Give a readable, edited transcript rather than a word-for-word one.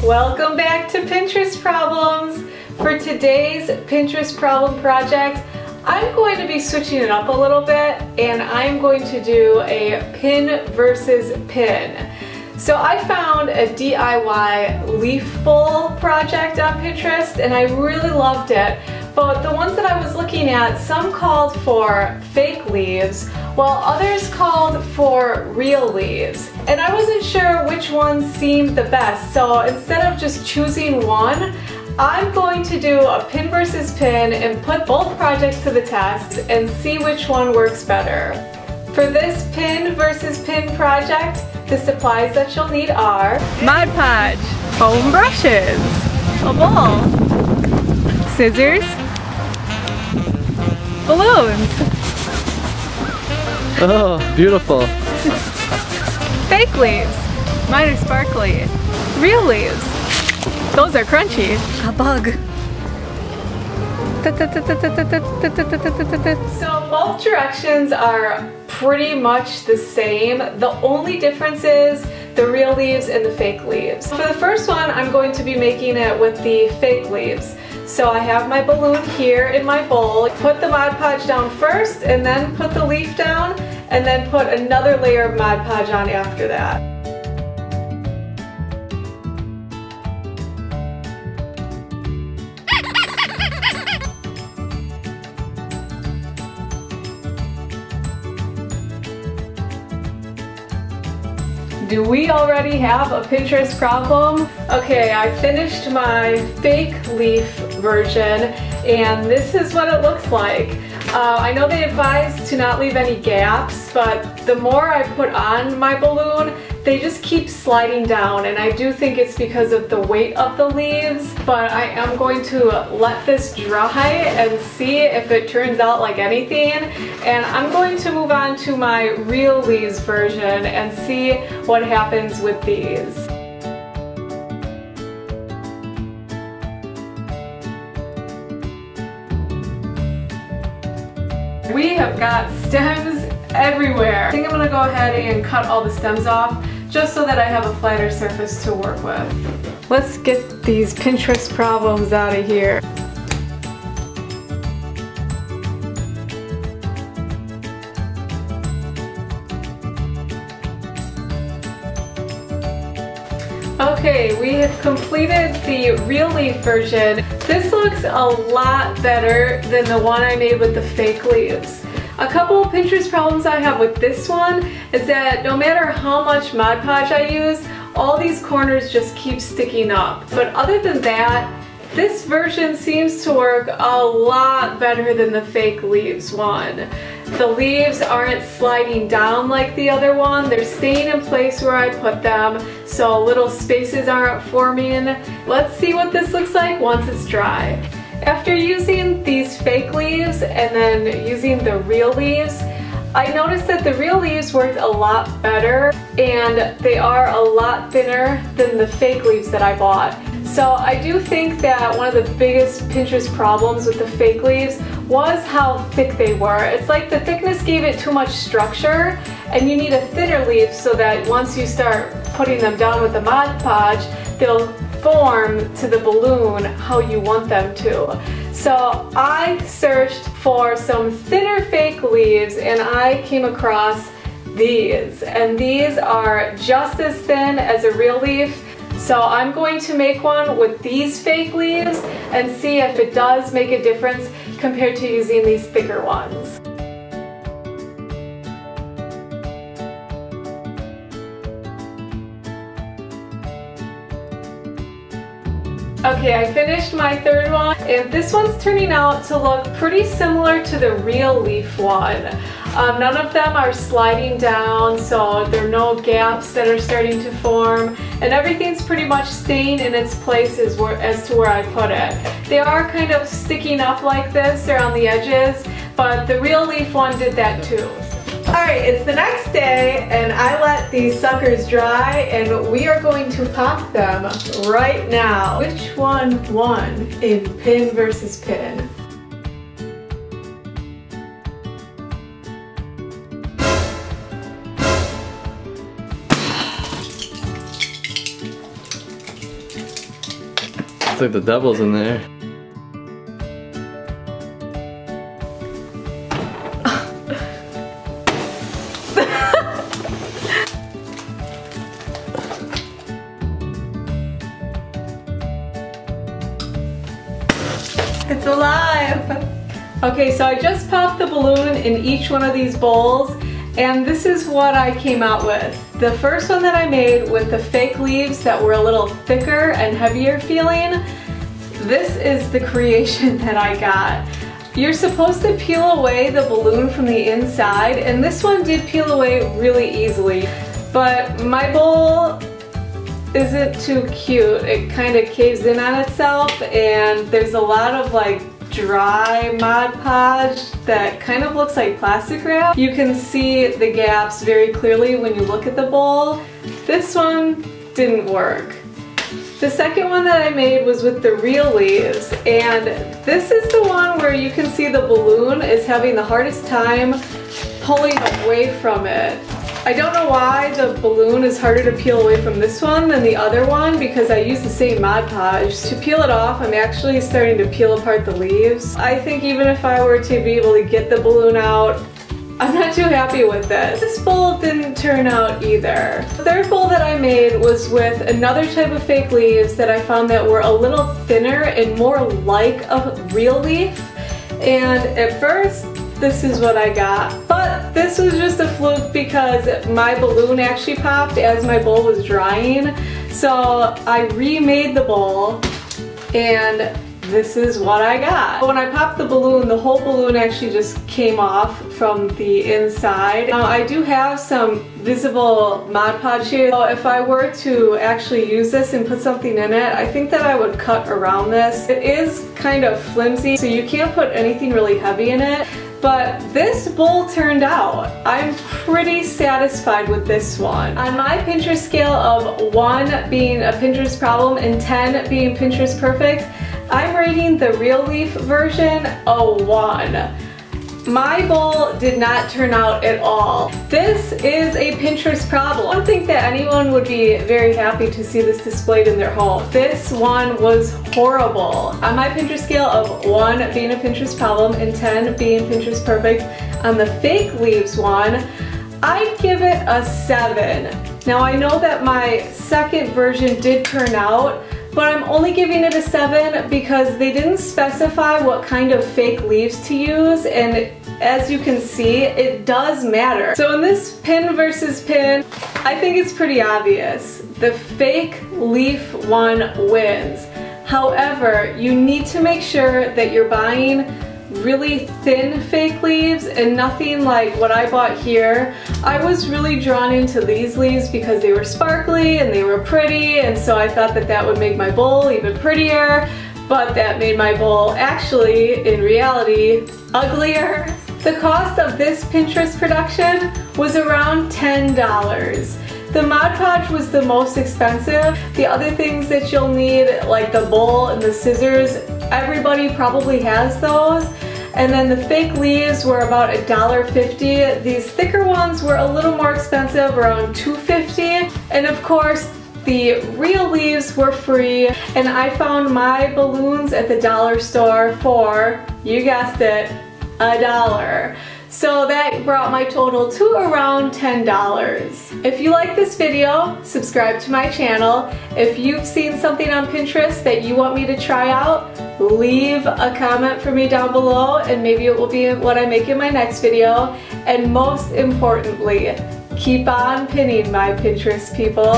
Welcome back to Pinterest Problems. For today's Pinterest problem project, I'm going to be switching it up a little bit and I'm going to do a pin versus pin. So I found a DIY leaf bowl project on Pinterest and I really loved it. But the ones that I was looking at, some called for fake leaves, while others called for real leaves. And I wasn't sure which one seemed the best, so instead of just choosing one, I'm going to do a pin versus pin and put both projects to the test and see which one works better. For this pin versus pin project, the supplies that you'll need are Mod Podge, foam brushes, a bowl, scissors, balloons. Oh, beautiful. Fake leaves. Mine are sparkly. Real leaves. Those are crunchy. A bug. So both directions are pretty much the same. The only difference is the real leaves and the fake leaves. For the first one, I'm going to be making it with the fake leaves. So I have my balloon here in my bowl. Put the Mod Podge down first and then put the leaf down and then put another layer of Mod Podge on after that. Do we already have a Pinterest problem? Okay, I finished my fake leaf version and this is what it looks like. I know they advise to not leave any gaps, but the more I put on my balloon, they just keep sliding down, and I do think it's because of the weight of the leaves, but I am going to let this dry and see if it turns out like anything, and I'm going to move on to my real leaves version and see what happens with these. We have got stems everywhere. I think I'm gonna go ahead and cut all the stems off just so that I have a flatter surface to work with. Let's get these Pinterest problems out of here. Okay, we have completed the real leaf version. This looks a lot better than the one I made with the fake leaves. A couple of Pinterest problems I have with this one is that no matter how much Mod Podge I use, all these corners just keep sticking up. But other than that, this version seems to work a lot better than the fake leaves one. The leaves aren't sliding down like the other one, they're staying in place where I put them, so little spaces aren't forming. Let's see what this looks like once it's dry. After using these fake leaves and then using the real leaves, I noticed that the real leaves worked a lot better and they are a lot thinner than the fake leaves that I bought. So I do think that one of the biggest Pinterest problems with the fake leaves was how thick they were. It's like the thickness gave it too much structure and you need a thinner leaf so that once you start putting them down with the Mod Podge, they'll form to the balloon how you want them to. So I searched for some thinner fake leaves and I came across these. And these are just as thin as a real leaf. So I'm going to make one with these fake leaves and see if it does make a difference compared to using these thicker ones. Okay, I finished my third one, and this one's turning out to look pretty similar to the real leaf one. None of them are sliding down, so there are no gaps that are starting to form, and everything's pretty much staying in its place as to where I put it. They are kind of sticking up like this around the edges, but the real leaf one did that too. Alright, it's the next day and I let these suckers dry and we are going to pop them right now. Which one won in pin versus pin? Looks like the devil's in there. It's alive! Okay, so I just popped the balloon in each one of these bowls, and this is what I came out with. The first one that I made with the fake leaves that were a little thicker and heavier feeling, this is the creation that I got. You're supposed to peel away the balloon from the inside, and this one did peel away really easily, but my bowl isn't too cute. It kind of caves in on itself, and there's a lot of like dry Mod Podge that kind of looks like plastic wrap. You can see the gaps very clearly when you look at the bowl. This one didn't work. The second one that I made was with the real leaves, and this is the one where you can see the balloon is having the hardest time pulling away from it. I don't know why the balloon is harder to peel away from this one than the other one, because I use the same Mod Podge. To peel it off, I'm actually starting to peel apart the leaves. I think even if I were to be able to get the balloon out, I'm not too happy with this. This bowl didn't turn out either. The third bowl that I made was with another type of fake leaves that I found that were a little thinner and more like a real leaf. And at first, this is what I got. But this was just a fluke because my balloon actually popped as my bowl was drying. So I remade the bowl, and this is what I got. When I popped the balloon, the whole balloon actually just came off from the inside. Now I do have some visible Mod Podge here, so if I were to actually use this and put something in it, I think that I would cut around this. It is kind of flimsy, so you can't put anything really heavy in it. But this bowl turned out. I'm pretty satisfied with this one. On my Pinterest scale of 1 being a Pinterest problem and 10 being Pinterest perfect, I'm rating the real leaf version a 1. My bowl did not turn out at all. This is a Pinterest problem. I don't think that anyone would be very happy to see this displayed in their home. This one was horrible. On my Pinterest scale of 1 being a Pinterest problem and 10 being Pinterest perfect, on the fake leaves one, I'd give it a 7. Now I know that my second version did turn out, but I'm only giving it a 7 because they didn't specify what kind of fake leaves to use, and as you can see, it does matter. So in this pin versus pin, I think it's pretty obvious. The fake leaf one wins. However, you need to make sure that you're buying really thin fake leaves and nothing like what I bought here. I was really drawn into these leaves because they were sparkly and they were pretty, and so I thought that that would make my bowl even prettier, but that made my bowl actually, in reality, uglier. The cost of this Pinterest production was around $10. The Mod Podge was the most expensive. The other things that you'll need, like the bowl and the scissors, everybody probably has those. And then the fake leaves were about $1.50. These thicker ones were a little more expensive, around $2.50. And of course, the real leaves were free. And I found my balloons at the dollar store for, you guessed it, $1. So that brought my total to around $10. If you like this video, subscribe to my channel. If you've seen something on Pinterest that you want me to try out, leave a comment for me down below and maybe it will be what I make in my next video. And most importantly, keep on pinning, my Pinterest people.